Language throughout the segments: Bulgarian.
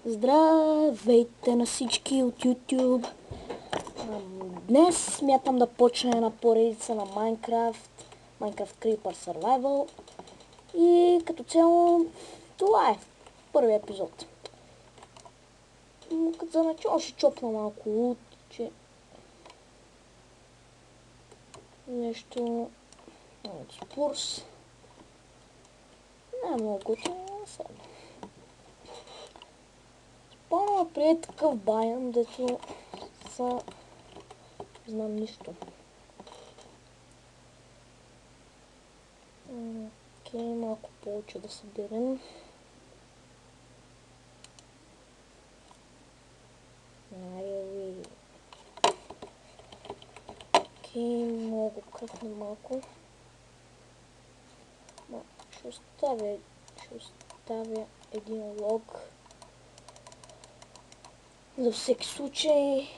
Здравейте на всички от YouTube! Днес смятам да почне една поредица на Minecraft Creeper Survival и като цяло това е първият епизод. Като за начало ще чопна малко лут, че нещо спурс. Не е много готино, но сега. Спомням преди такъв байъм, дето са... знам нищо. Окей, малко повече да съберем. Окей, много кръпна малко. Ще оставя един лог. За всеки случай.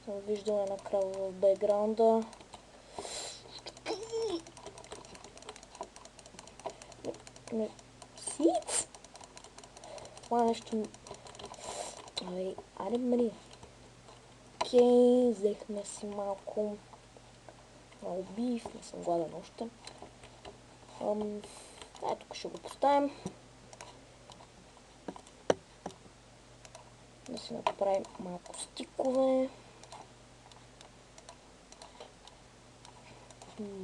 Съм виждал една крава в бекграунда. Сиц! Това нещо... Аре мри. Окей, взехме си малко биф, не съм гладен още. Тук ще го поставим. Да си направим малко стикове.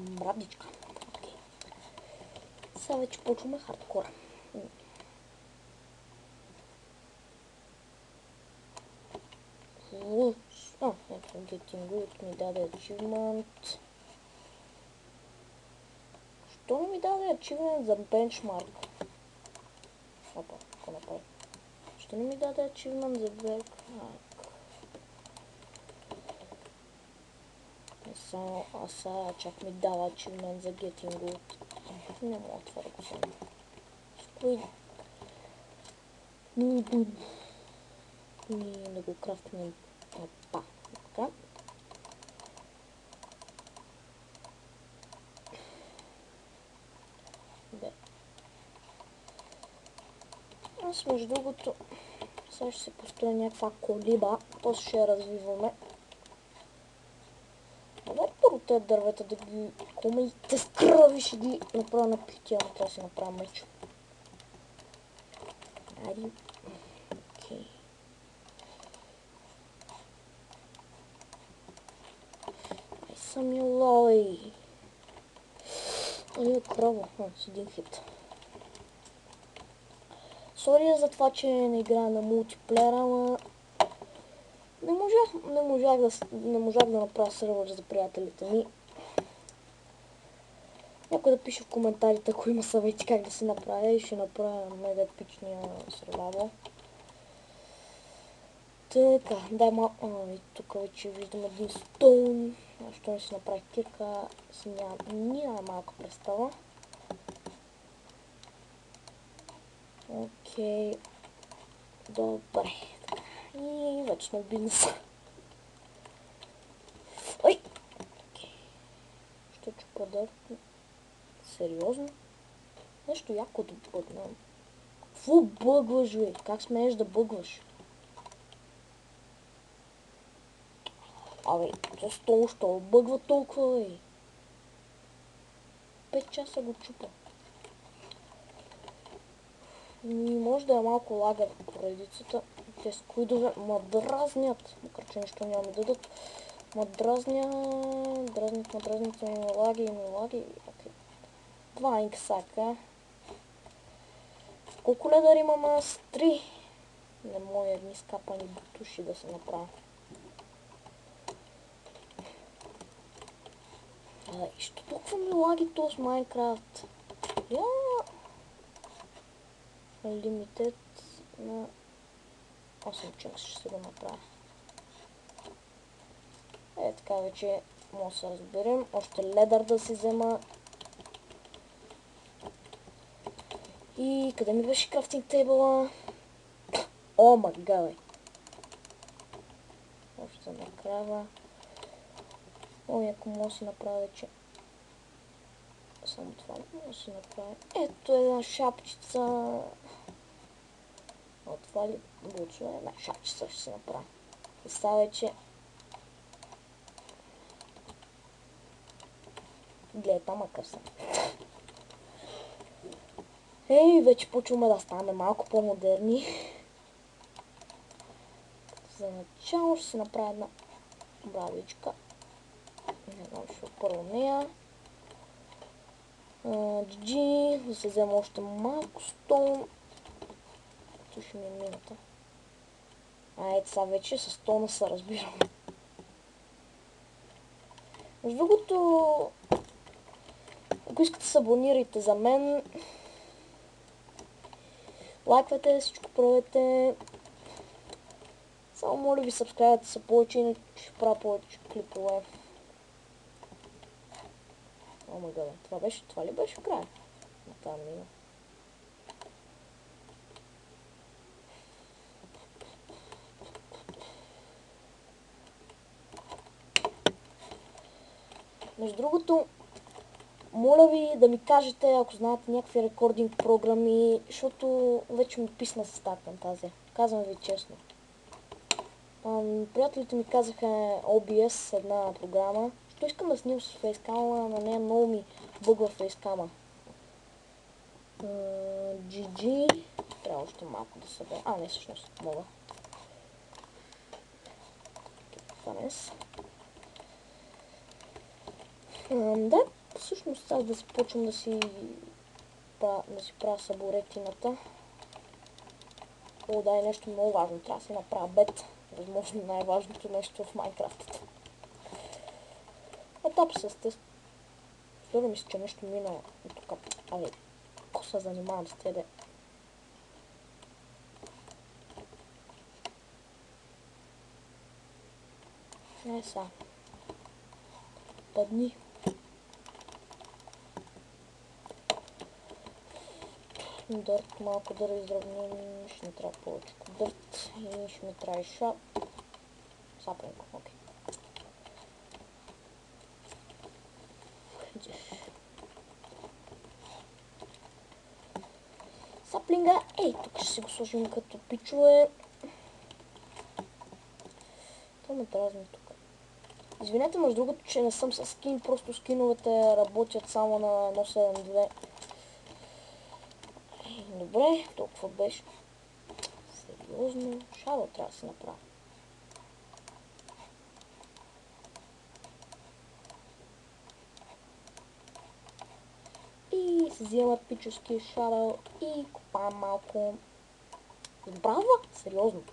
Мравдичка. Окей. Сега вече почваме хардкора. Ето Getting Good ми даде achievement. Що не ми даде achievement за benchmark? Опа, какво направи? Що не ми даде achievement за benchmark? Не само, сега чак ми дава achievement за Getting Good. Не мога това да го взема. Да го крафтим. Опа, така. Аз между другото сега ще се построя някаква колиба, после ще я развиваме. Дай първо тези дървета да ги кома и те скръви ще ги направя на пития, но трябва да си направя меч. Айде. Окей. Ай сами лой. Ай, крава. С един хит. Сори за това, че не играя на мултиплеера, ама не можах да направя сервер за приятелите ми. Някой да пише в коментарите, ако има съвети как да се направя и ще направя мега епичния сервер. Така, дай малко... И тук вече виждам един стоун. Защо не си направи кирка, си няма малко представа. Окей. Добре. И вече сме в бизнеса. Ой! Ще чупа да... Сериозно? Нещо яко да бъгнам. Какво бъгваш, бе? Как смееш да бъгваш? Абе, защо бъгва толкова, бе? 5 часа го чупа. Може да е малко лага в поредицата. Те сквидове ма дразнят. Макар че нищо няма ми дадат. Ма дразнят, лаги. Okay. 2 инксака. Колко ледар имам аз? 3. Не мога едни скапани бутуши да се направя. Що толкова ми лаги този Майнкрафт? Лимитед на 8 чанкс ще се го направя. Така вече може да се разберем. Още ледър да си взема. И къде ми беше крафтинг тейбъла? О, магавай! Още една крава. Ако мога да си направя вече. Само това не мога да си направя. Ето една шапчица. свали буцове. Не, шапче също ще си направя. Представя, че... Гледай, там къса. Ей, вече почваме да ставаме малко по-модерни. За начало ще си направя една бравичка. Не знам, ще първо нея. GG, да се взема още малко стон. Tu ще ми е мината. Ето сега вече с тона се разбирам. Между другото, ако искате се абонирайте за мен, лайквайте, всичко правете. Само моля ви, сабскрайбвайте се повече, иначе ще правя повече клипове. О май гад, това ли беше край на тази мина? Между другото, моля ви да ми кажете, ако знаете някакви рекординг програми, защото вече ми писна с тази фантазия. Казвам ви честно. Приятелите ми казаха OBS, една програма. Що искам да снимам с фейскама, на нея много ми бъгва фейскама. GG. Трябва още малко да събера. Не, всъщност мога. Фанес. Да, всъщност сега да започвам да си правя саборетината. О, да, е нещо много важно. Трябва да си направя бет. Възможно най-важното нещо в Майнкрафт. Етап с тест. Сторя ми се, че нещо мина от тук. Ако се занимавам с тебе. Сега. Падни. Дърт, малко да изравним, ще ми трябва повече дърт и ще ми трябва шап. Саплинг, окей. Саплинга, тук ще си го сложим като пичове. Това ме дразни тук. Извинете, между другото, че не съм с скин, просто скиновете работят само на 1.7.2. Добре, толкова беше. Сериозно, шадо трябва да си направя. И си взема пически шадо и копаем малко. Браво! Сериозно.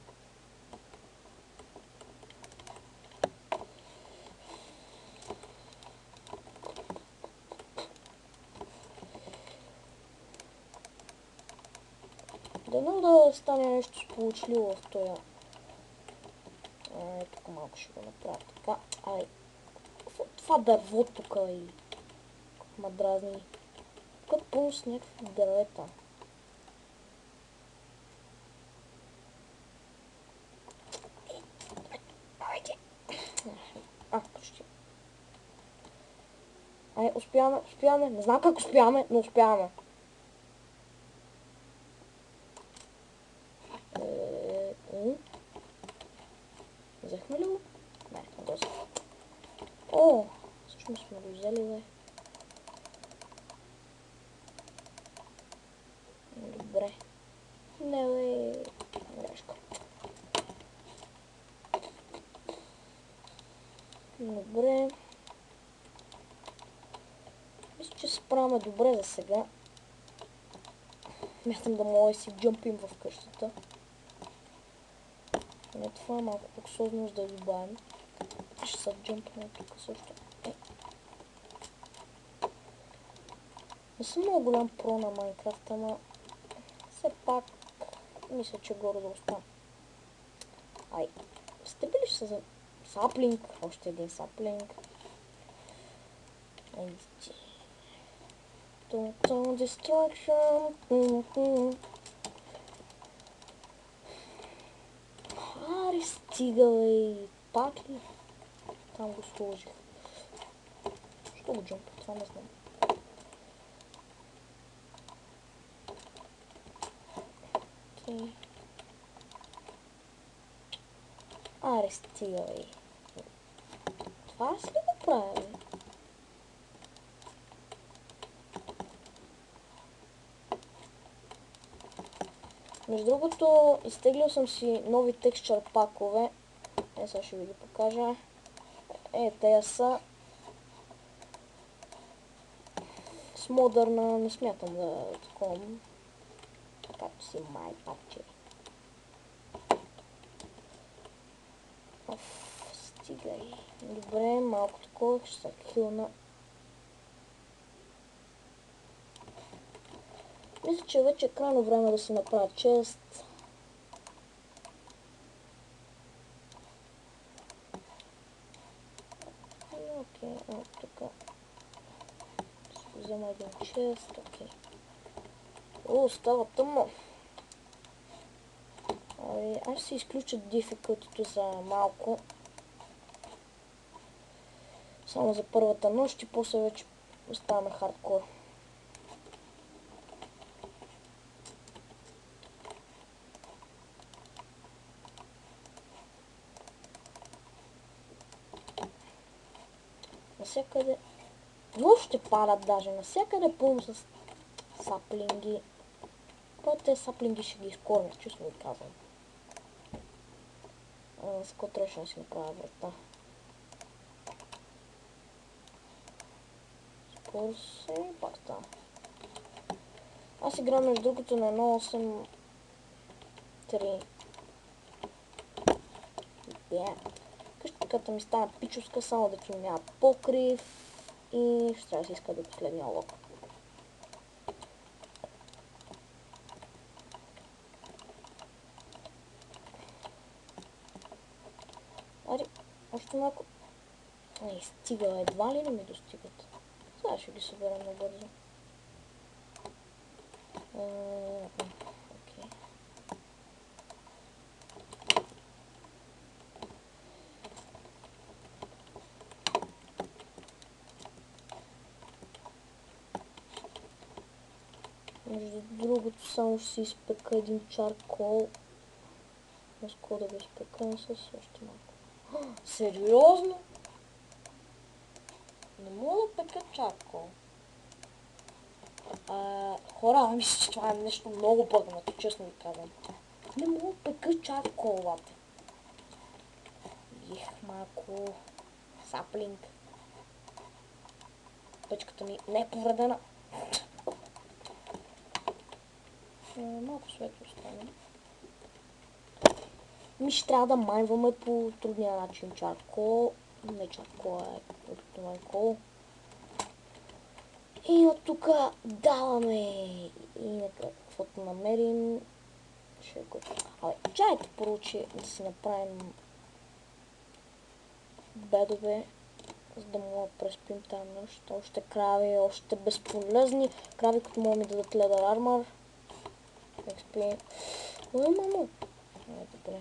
Дано да стане нещо сполучливо в този. Тук малко ще го направя така. Това дърво тук и ма дразни. Тук пълно с някакви дървета. Почти. Успяваме. Не знам как успяваме, но успяваме. Взехме ли го? Не, доста. Всъщност сме го взели, бе. Добре. Не, бе. Грешка. Добре. Мисля, че се справяме добре за сега. Мятам да мога да си джъмпим в къщата. Не, това е малко луксозност да добавим. Ще се джъмпне тук също. Не съм много голям про на Майнкрафт, ама все пак мисля, че горе да остана. Сте били ще за саплинг? Още един саплинг. Total destruction. Стига, бе. Пак ли? Там го сложих. Що го джъмпа? Това не знам. Окей. Аре, стигай. Това аз ли го правя, бе? Между другото, изтеглил съм си нови текстчър пакове. Сега ще ви ги покажа. Те са с модърна, не смятам да таком. Както си май паче. Стигай. Добре, малко такова, ще се хилна. Мисля, че вече е крайно време да си направя чест. Окей, тук ще взема един чест, окей. Става тъмно. Аз ще изключа difficulty за малко. Само за първата нощ и после вече оставаме хардкор. Насякъде... Въобще падат даже. Насякъде пълно с саплинги. Те саплинги ще ги изкормя, честно ви казвам. С какво трябваше да си направя врата? Спорс и пак става. Аз играм между другото на 1.8.3. Къщата ми стана пичовска, само да ти няма покрив и ще трябва да си иска до последния лог. Ари, още малко. Стига, едва ли не ми достигат. Сега ще ги съберем набързо. Окей. Между другото, само ще си изпека един чаркол. С какво да го изпекам с още малко. Сериозно? Не мога да пека чаркол. Хора, мисля, че това е нещо много бъгнато, честно ви казвам. Не мога да пека чарколата. Их малко саплинг. Печката ми не е повредена. Малко светло стане. Ще трябва да майнваме по трудния начин чаркол. Не чаркол, обикновен кол. И от тук даваме и накрая каквото намерим. Ще го... чайте поручи да си направим бедове, за да мога да преспим тази нощ. Още крави, още безполезни. Крави, които могат ми да дадат ледър армор. XP. Мамо! Добре.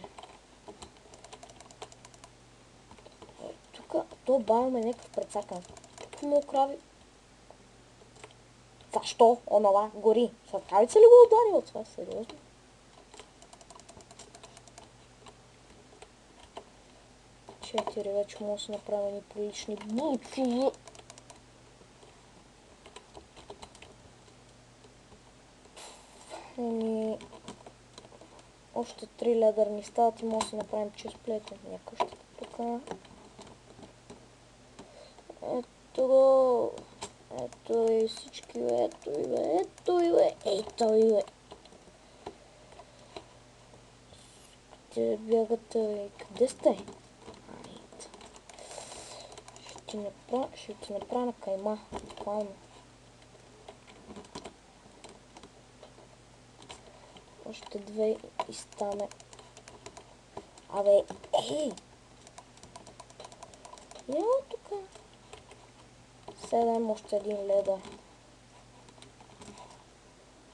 Тук, то баваме някакъв прецакан. Тук много крави. Защо? Онова гори. Сладкавица ли го удари от това? Сериозно? Четири вече може да се направим ни прилични булчове. Още 3 ледърни стават и може да си направим честплейт на къщата тук. Ето го. Ето и всички, ето и бе, ето и бе, ето и бе. Къде бягате, бе? Къде сте? Ще ти направя на кайма, буквално. Още 2 и стане. Абе, ей! Няма тук. 7, още един леда.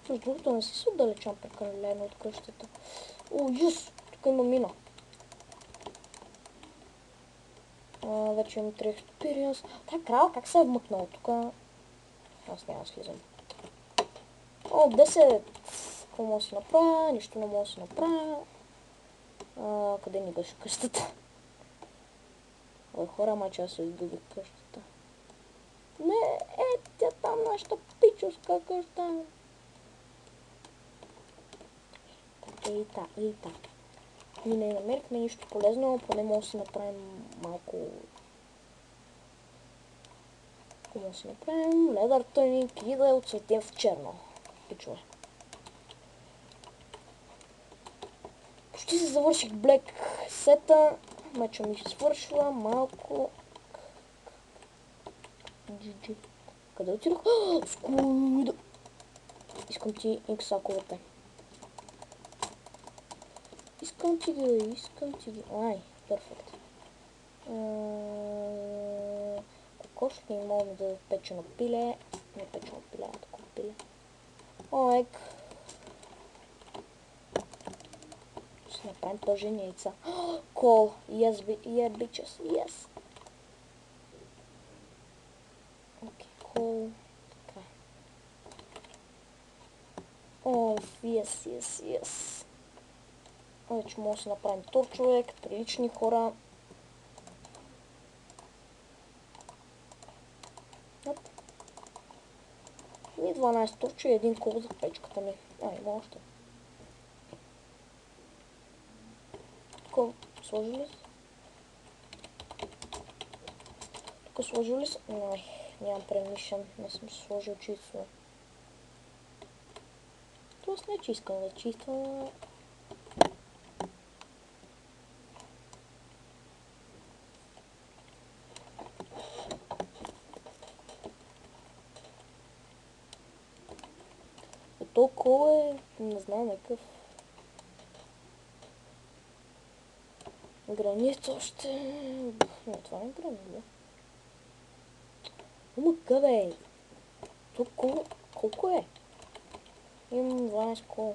Между другото не си се отдалечам прекалено от къщата. О, юс! Тук има мина. Вече имам 3 experience. Та крал как се е вмъкнал тук? Аз няма да слизам. О, 10! Какво мога да си направя? Нищо не мога да си направя. Къде ни беше къщата? Ой, хора, мача аз се изгубих къщата. Не, тя там нашата пичовска къща. Ей та. Ние не намерихме нищо полезно, но поне може да си направим малко... Може да си направим ледър тъник и да я отцветим в черно. Пичове. Почти се завърших Black сета. Мача ми се свършва малко. GG. Къде отидох? Скуйда. Искам ти инксаковете. Искам ти ги. Ай, перфект. Кокош ли мога да дадат печено пиле? Не печено пиле, а такова пиле. Ойк. Ще направим пържени яйца. Кол. Yes, bitches. Yes. Окей, кол. Така. Yes. Вече може да си направим торчове, като прилични хора. И 12 торча и един кол за печката ми. Има още. Тук сложи ли? Тук сложи ли? Нямам премишен. Не съм сложил чисто. Тоест не че искам да чиства. Толкова не знам, някакъв гранит още... Не, това не е гранит, да. Умъка, бе! Тук колко е? Имам 12 кола.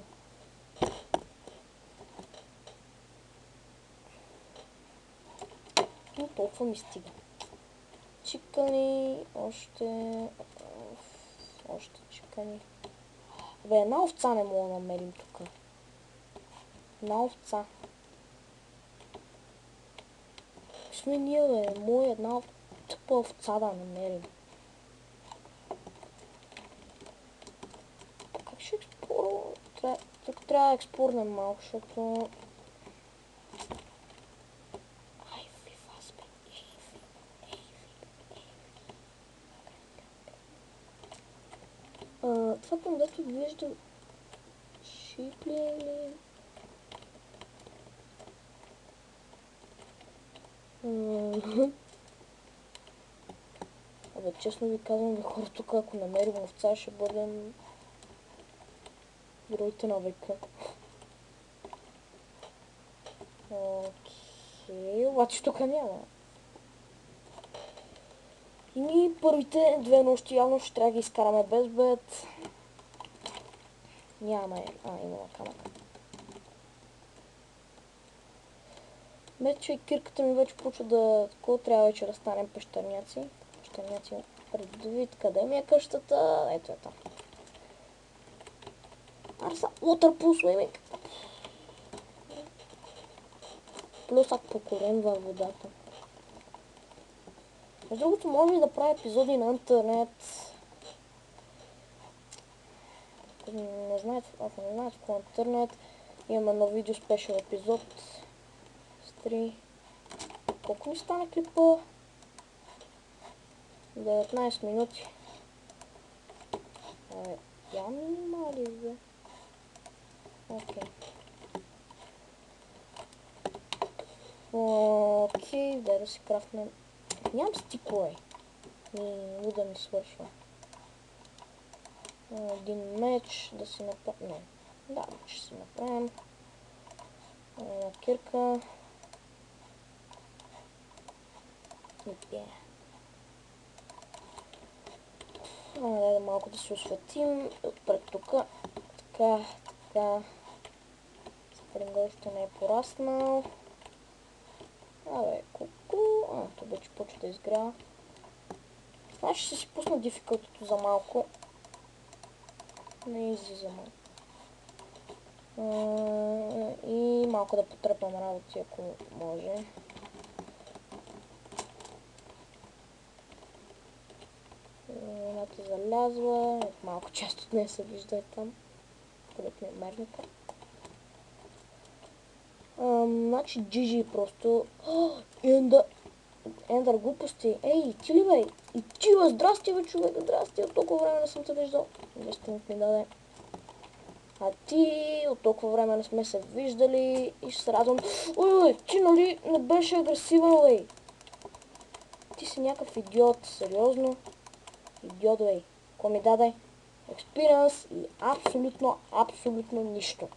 Но толкова ми стига. Чикани, още чикани. Бе, една овца не мога да намерим тук. Една овца. Сме ние, бе, моя една тъпа овца да намерим. Как ще експлорвам? Тук трябва да експорнем малко, защото... Това към дето виждам... Шип ли или... Абе, честно ви казвам, бе, хора, тук ако намерим овца, ще бъдем героите на века. Окей, обаче тук няма. И първите 2 нощи явно ще трябва да ги изкараме без бед. Нямаме. Имаме камък. Вече кирката ми вече почва да... Такова трябва вече да станем пещерняци. Пещерняци предвид къде ми е къщата. Ето е там. Арса, waterpool swimming. Плюс ако покорен във водата. Между другото, може да правя епизоди на интернет. Ако не знаете какво е интернет, имаме на видео спешъл епизод. С 3. Колко ми стана клипа? 19 минути. Я минимали, бе. Окей, дай да си крафтнем. Нямам стикове. И да ми свършва. Един меч да си направим. Не. Да, ще си направим. Кирка. Дай малко да се осветим. Отпред тук. Така. Спринга още не е пораснал. Колко? То вече почва да изгрява. Значи ще си пусна дификълтото за малко. Не излиза малко. И малко да потръпвам работи, ако може. Едната залязва, малко част от нея се вижда и там. Където ми е мерника. Значи GG просто. Ендър глупости. Ей, ти ли бе? И ти бе, здрасти бе, човек, здрасти. От толкова време не съм те виждал. 10 минути ми даде. А ти от толкова време не сме се виждали и ще се радвам. Ой, ти нали не беше агресивен, бе? Ти си някакъв идиот, сериозно. Идиот, бе. Ко ми даде? Експириенс и абсолютно нищо.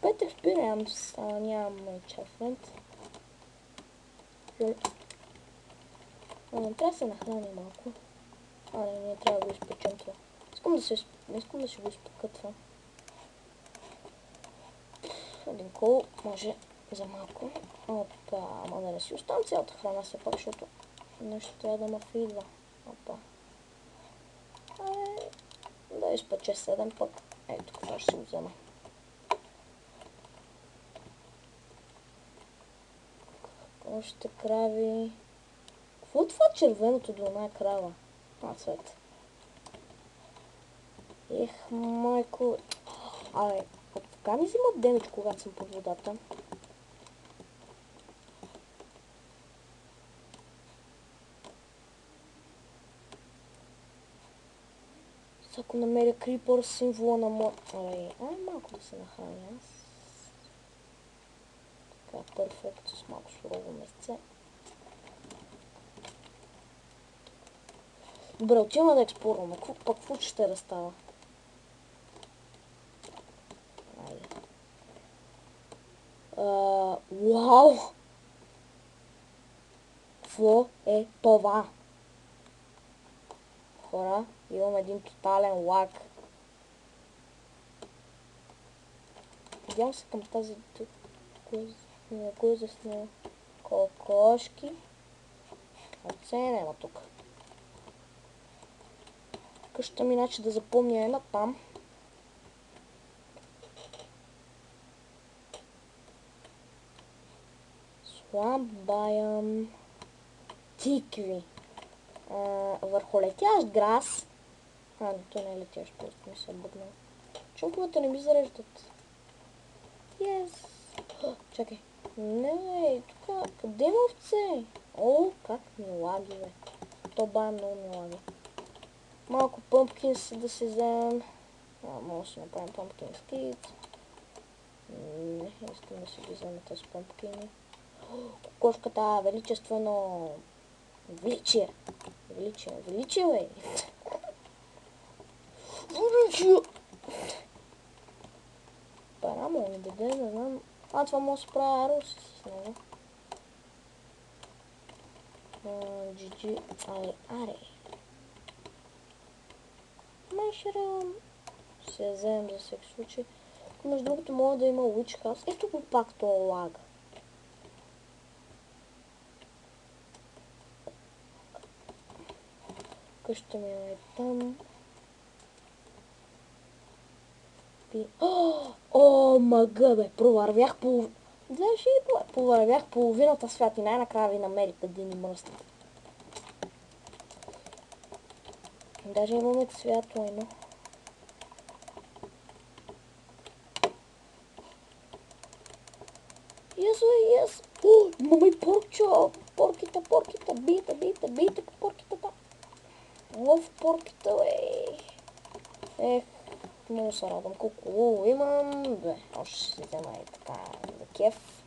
Пет експириенс, нямам чафмент. Трябва да се нахрани малко. Не трябва да го изпечем това. Не искам да си го изпека това. Един кол може за малко. Опа, ама да не си оставам цялата храна все пак, защото нещо трябва да ме фидва. Опа. Да изпече 7 пък. Ето, това ще си го взема. Още крави. Какво е това червеното до една крава? Цвет. Майко. Така ми взимат демидж, когато съм под водата. Ако намеря крипър, символа на мой... малко да се нахраня аз. Така, перфект, с малко сурово месце. Добре, отиваме да експлорваме. Какво ще разстава? Айде. Вау! Какво е това? Хора, имам един тотален лаг. Идям се към тази... Кой засне? Кокошки. Оце няма тук. Къщата ми иначе да запомня една там. Swamp Biome. Тикви. Върхолетящ грас. Не, той не е летящ, просто ми се е бъгнал. Чонковете не ми зареждат. Yes. Чакай. Не, тук. Къде има овце? Как ми лаги, бе. То бая много ми лаги. Малко пъмпкинс да си вземем. Може да си направим пъмпкин скит. Не, искам да си ги взема тези пъмпкини. Кокошката, величествено. Величие, бе. Величие. Парамо ми даде, не знам. Това може да се прави арус с него. GG, аре. Мешерам. Се вземем за всеки случай. Между другото мога да има Witch House. Ето го пак това лага. Къща ми е там. Мъга, бе. Провървях половината свят и най-накрая ви намерих къде ни мръснат. Даже имаме светло едно. Yes. Имаме и порчо. Порките. Бийте по порките. Лов порките, бе. Много се радвам колко лово имам. Бе, още ще си взема и така за кеф.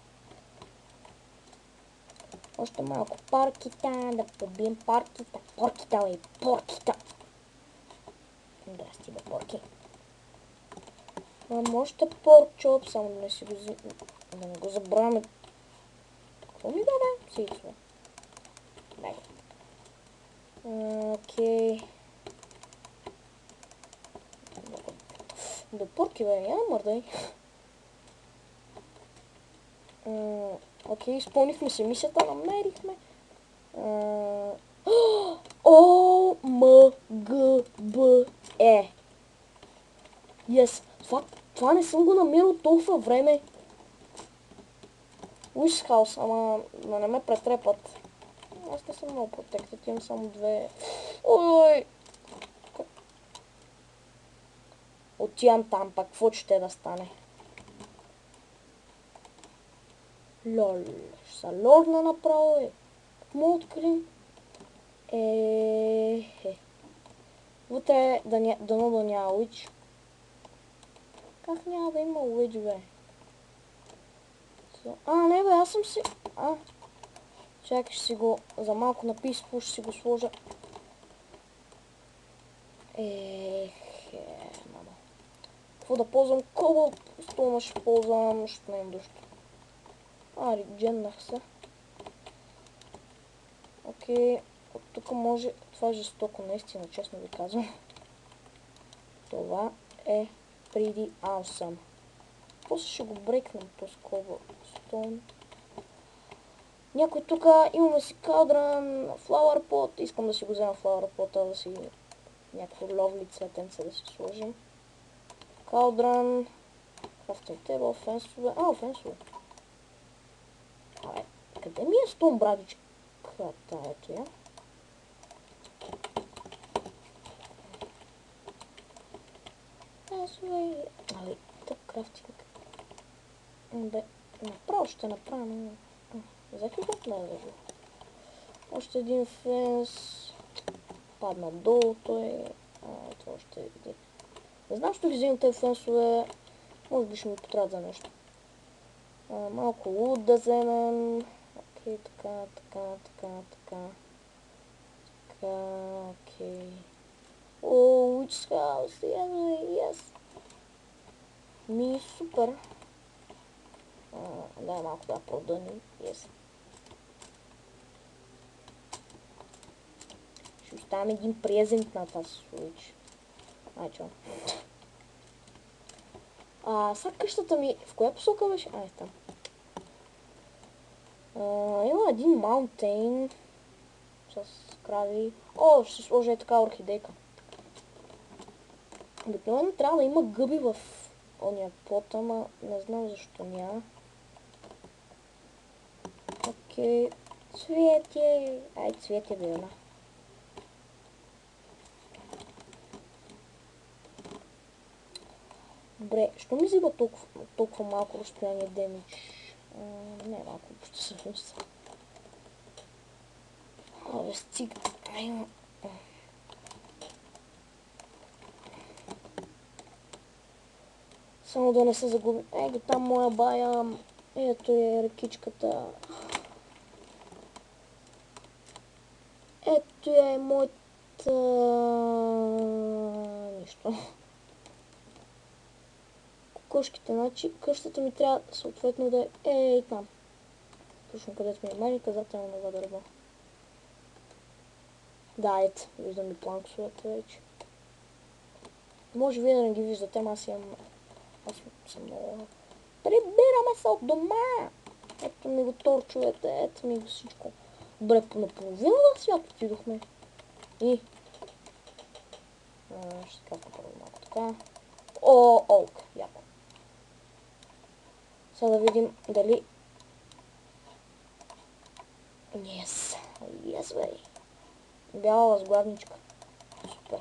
Още малко паркита, да побием паркита. Поркита. Здрасти, бе, порки. Още порчоп, само да не го забравяме. Какво ми даде? Сигурно. Дай. Окей. До порки, бе, няма мърдай. Окей, изпълнихме си мисията, намерихме. ОМГБ. Yes. Това не съм го намерил толкова време. Wish House, ама да не ме претрепат. Аз не съм много протектът, имам само две. Ой! Отивам там, пак какво ще да стане? Лол. Ще са лорна направо, Му открим. Вътре дано да няма уич. Как няма да има уич, бе? Не, бе, аз съм си... Чакай, ще си го... За малко написано ще си го сложа. Мама. Какво да ползвам? Кобалт. Стома ще ползвам. Ще не им дъщо. Редженнах се. Окей. От тук може... Това е жестоко, наистина, честно ви казвам. Това е pretty awesome. После ще го брекнем този cobblestone. Някой тук имаме си калдран, flower pot. Искам да си го взема flower pot, да си някакво ловли цветенце да си сложим. Калдран, крафтинг тейбъл, фенсове. Фенсове. Къде ми е стон, братичка? Ето я. Фенсове. Тъп крафтинг. Бе, направо ще направим. Взех ли го? Да, взех го. Още един фенс. Падна долу той. Това още е един. Не знам, що ги вземем тези фенсове. Може би ще ми потрябват за нещо. Малко луд да вземем. Окей, така. Окей. Witch House. Yes. Супер. Да, малко да продъним. Yes. Ще оставим един презент на тази Switch. Чо. Сега къщата ми... В коя посока беше? Там. Има един маунтейн. С крави. Ще сложа така орхидейка. Обикновено трябва да има гъби в ония пот, ама не знам защо няма. Окей. Цвете. Цвете бе, една. Добре, що ми взима толкова малко разстояние демидж? Не малко, почти всъщност. Стига. Само да не се загуби. Ето там моя бая. Ето е рекичката. Ето е моята... Нищо. Кокошките, значи къщата ми трябва съответно да е там. Точно където ми е най-наказателно това дърво. Да, ето. Виждам и планксовете вече. Може вие да не ги виждате, ама аз съм много... Прибираме се от дома! Ето ми го торчовете, ето ми го всичко. Добре, наполовина да свят отидохме. И... ще капна първо малко така. Олк, яко. Сега да видим дали... Yes, бе. Бяла възглавничка. Супер.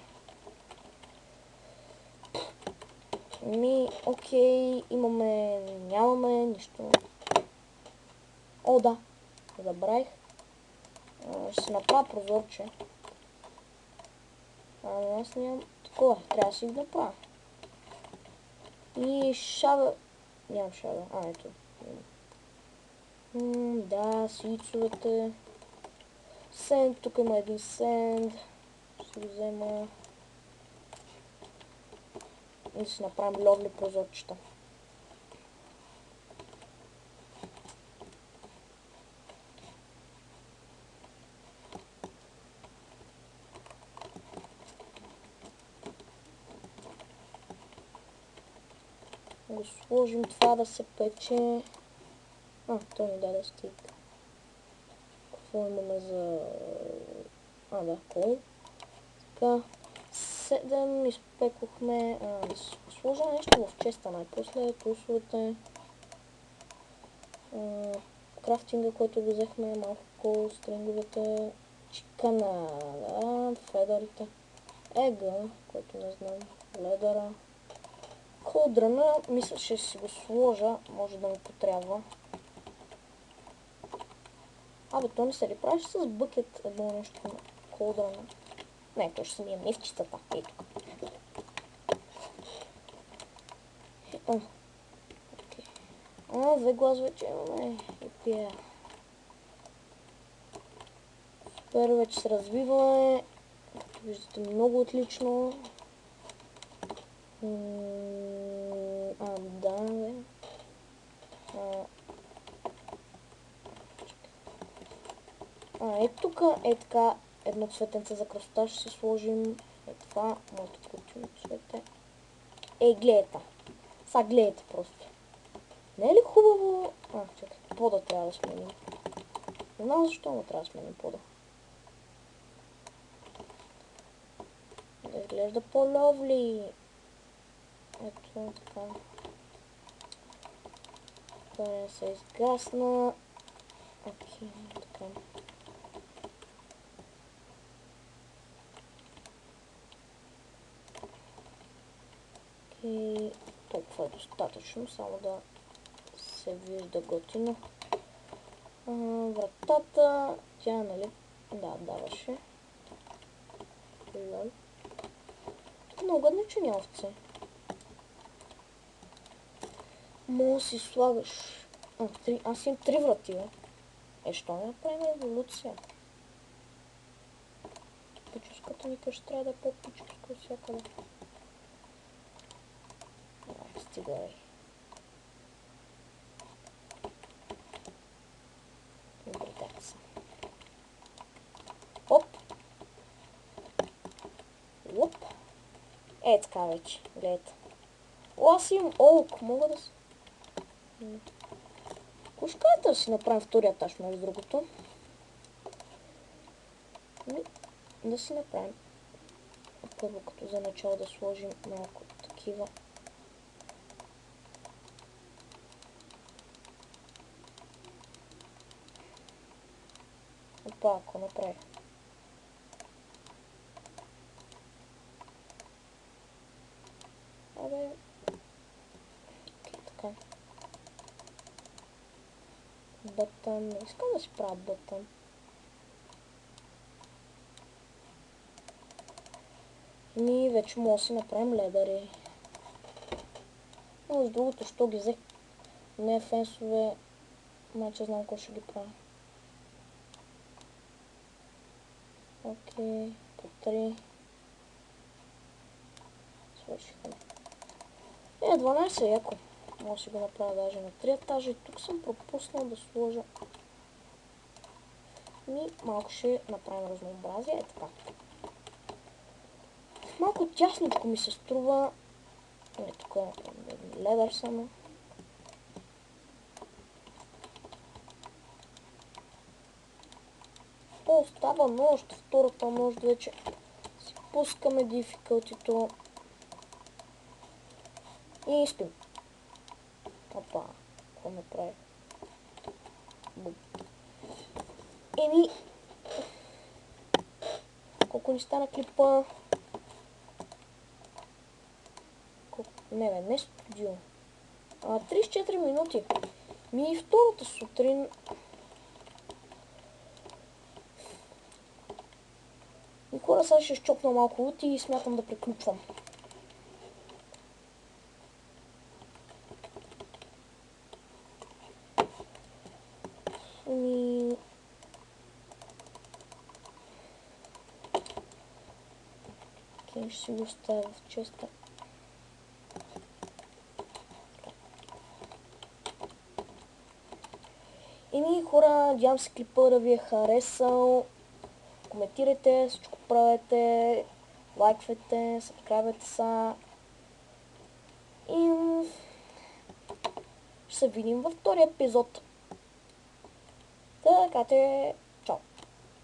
Окей, имаме... Нямаме нищо. Да. Забравих. Ще си направя прозорче. Аз нямам такова. Трябва да си го направя. И шада... Нямам шада. Ето. Да, свицовете. Сенд. Тук има един сенд. Ще го взема. И да си направим ловли прозорчета. Го сложим това да се пече. Той ми даде стик. Какво имаме за... Да, кол. Така. 7 изпекохме. Да сложа нещо в честа най-после. Тулсовете. Крафтинга, който го взехме, малко стринговете. Чикана, да, федерите. Ега, който не знам. Ледъра. Колдрана, мисля, ще си го сложа. Може да ми потрябва. Абе, то не се ли правиш с бъкет едно нещо на колдрана? Не, то ще са ми е нефчицата. Ей тук. Две глас вече имаме. И пия. Супер, вече се развиваме. Както виждате, много отлично. Да, бе. Ето тук е така едно цветенце за красота ще си сложим. Е това, моето култивно цвете. Гледайте. Сега гледайте просто. Не е ли хубаво? Чакай, пода трябва да сменим. Не знам защо, но трябва да сменим пода. Да изглежда по-ловли. Ето така. Това не се изгасна. Окей, така. Окей, толкова е достатъчно, само да се вижда готино. Вратата, тя нали? Да, даваше. Лол. Много не, че няма овце. Мога да си слагаш. Аз имам 3 врати, бе. Що не направим еволюция? Пичуската ни къща трябва да е по-пичуска от всякъде. Стига, добре, така са. Оп! Оп! Така вече, гледайте. Аз имам олк, мога да... Пушката да си направим втория етаж, между другото. Да си направим. Първо като за начало да сложим малко такива. Опа, ако направя. Абе. Така. Бътън. Не искам да си правя бътън. И вече може да си направим ледари. Но с другото, що ги взех. Не фенсове. Значи знам какво ще ги правя. Окей. По 3. Свършихме. 12 е яко. Може да си го направя даже на 3 етажа. И тук съм пропуснал да сложа. Малко ще направим разнообразие. Така. Малко тясничко ми се струва. Тук е ледър само. Става нощ. Втората нощ вече си пускаме дификълтито. И спим. Опа. Какво направи? Колко ни стана клипа? Не студио. 34 минути. И втората сутрин. Хора, сега ще щопна малко лут и смятам да приключвам. Ще си го оставя в честа. Хора, надявам се клипа да ви е харесал. Коментирайте, всичко правете, лайквайте, сабскрайбвайте са. И ще се видим във втория епизод. Така те.